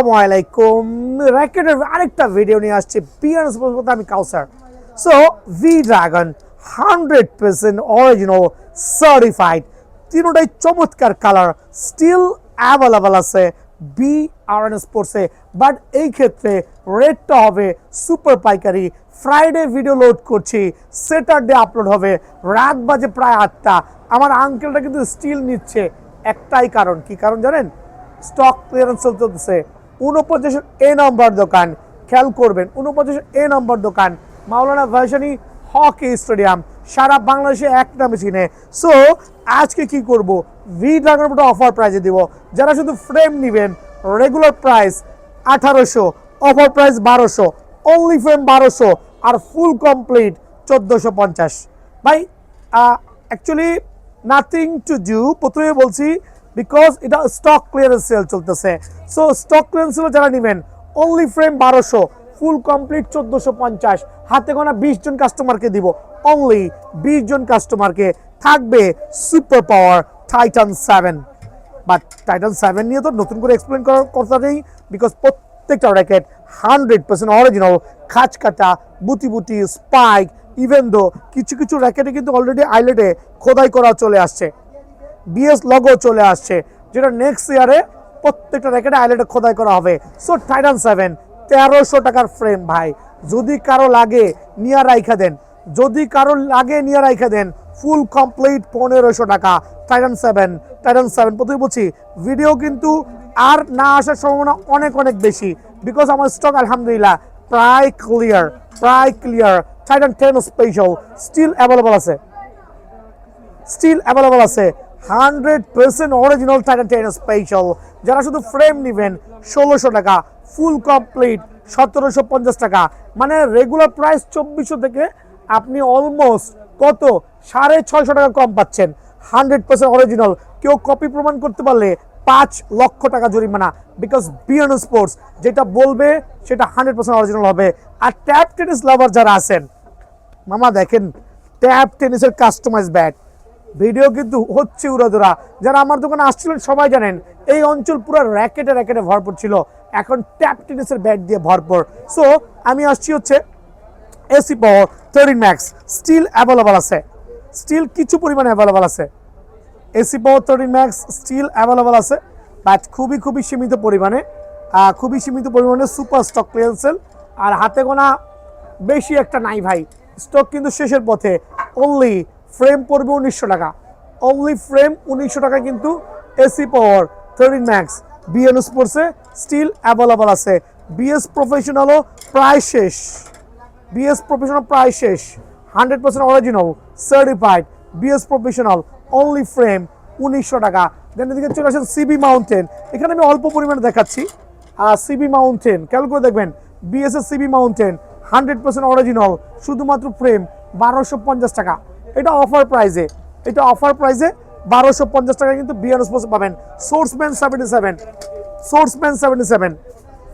আসসালামু আলাইকুম র্যাকেটের আরেকটা ভিডিও নিয়ে আসছে পিয়ানোস বলতে আমি কাউসার সো ভি ড্রাগন 100% অরিজিনাল সার্টিফাইড তিনটাই চমৎকার কালার স্টিল অ্যাভেলেবল আছে BRN স্পোর্টসে বাট এই ক্ষেত্রে রেটটা হবে সুপার পাইকারি ফ্রাইডে ভিডিও লোড করছি স্যাটারডে আপলোড হবে রাত বাজে প্রায় 8টা আমার আঙ্কেলটা কিন্তু স্টিল নিচ্ছে একটাই কারণ কি কারণ জানেন স্টক ক্লিয়ারেন্স চলতেছে 49 এ নম্বর দোকান খেয়াল করবেন 49 এ নম্বর দোকান মাওলানা ভাসানী হকি স্টেডিয়াম সারা বাংলাদেশে এক নামে চিনে সো আজকে কি করব ভি ড্রাগনের উপর অফার প্রাইসে দিব যারা শুধু ফ্রেম নেবেন regular price 1800 offer price 1200 only frame 1200 আর ফুল কমপ্লিট 1450 ভাই অ্যাকচুয়ালি নাথিং টু ডু প্রথমে বলছি বিকজ এটা স্টক ক্লিয়ারেন্স সেল চলতেছে সো স্টক ক্লিয়ারেন্স সেল যারা নেবেন অনলি ফ্রেম 1200 ফুল কমপ্লিট 1450 হাতে গোনা 20 জন কাস্টমারকে দিব অনলি 20 জন কাস্টমারকে থাকবে super power Titan 7 but Titan 7 নিয়ে তো নতুন করে এক্সপ্লেন করার কথা নেই বিকজ প্রত্যেকটা র্যাকেট 100% অরিজিনাল খাঁচ কাটা বুটি বুটি স্পাইক ইভেন দো কিছু কিছু র্যাকেটে কিন্তু অলরেডি আইলেটে খোদাই করা চলে আসছে বিএস লগো চলে আসছে যেটা নেক্সট ইয়ারে প্রত্যেকটা র্যাকেটে আইলেটে খোদাই করা হবে সো টাইটান 7 1300 টাকার ফ্রেম ভাই যদি কারো লাগে নিয়ে রাইখা দেন যদি কারো লাগে নিয়ে রাইখা দেন ফুল কমপ্লিট 1500 টাকা টাইটান 7 প্রথমে বলছি ভিডিও কিন্তু আর না আসার সম্ভাবনা অনেক অনেক বেশি বিকজ আমার স্টক আলহামদুলিল্লাহ প্রায় clear Titan 10 special still available আছে 100% অরিজিনাল টাইটান 10 স্পেশাল যারা শুধু ফ্রেম নেবেন 1600 টাকা ফুল কমপ্লিট 1750 টাকা মানে রেগুলার প্রাইস 2400 থেকে আপনি অলমোস্ট কত 650 টাকা কম পাচ্ছেন 100% অরিজিনাল কেউ কপি প্রমাণ করতে পারলে 5 লক্ষ টাকা জরিমানা বিকজ বিএন স্পোর্টস যেটা বলবে সেটা 100% অরিজিনাল হবে আর ট্যাপ টেনিস লাভার যারা আছেন মামা দেখেন ট্যাপ টেনিসের কাস্টমাইজ ব্যাট ভিডিও কিন্তু হচ্ছে উড়াদুরা যারা আমার দোকানে আসছিলেন সবাই জানেন এই অঞ্চল পুরো র্যাকেটে ভরপুর ছিল এখন ট্যাপ টেনিসের ব্যাট দিয়ে ভরপুর সো আমি আসছি হচ্ছে AC power 13 max still available আছে স্টিল কিছু পরিমাণে অ্যাভেলেবল আছে AC power 13 max still available আছে বাট খুবই সীমিত পরিমাণে সুপার স্টক ক্লিয়ারেন্স সেল আর হাতে গোনা বেশি একটা নাই ভাই স্টক কিন্তু শেষের পথে অনলি ফ্রেম পড়বে 1900 টাকা অনলি ফ্রেম 1900 টাকা কিন্তু এসি পাওয়ার 13 ম্যাক্স বিএন স্পোর্টসে স্টিল অ্যাভেলেবল আছে বিএস প্রফেশনালও প্রায় শেষ 100% original certified BS professional only frame 1900 টাকা দেন এদিকে চলে আসেন সিবি মাউন্টেন এখানে আমি অল্প পরিমাণে দেখাচ্ছি সিবি মাউন্টেন খেয়াল করে দেখবেন বিএস এর সিবি মাউন্টেন 100% অরিজিনাল শুধুমাত্র ফ্রেম 1250 টাকা এটা অফার প্রাইসে 1250 টাকা কিন্তু বিএন স্পোর্টস পাবেন সোর্সম্যান 77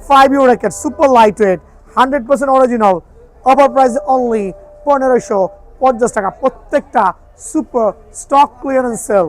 5 your racket super light weight 100% original offer প্রাইসে অনলি 1550 টাকা প্রত্যেকটা সুপার স্টক ক্লিয়ারেন্স সেল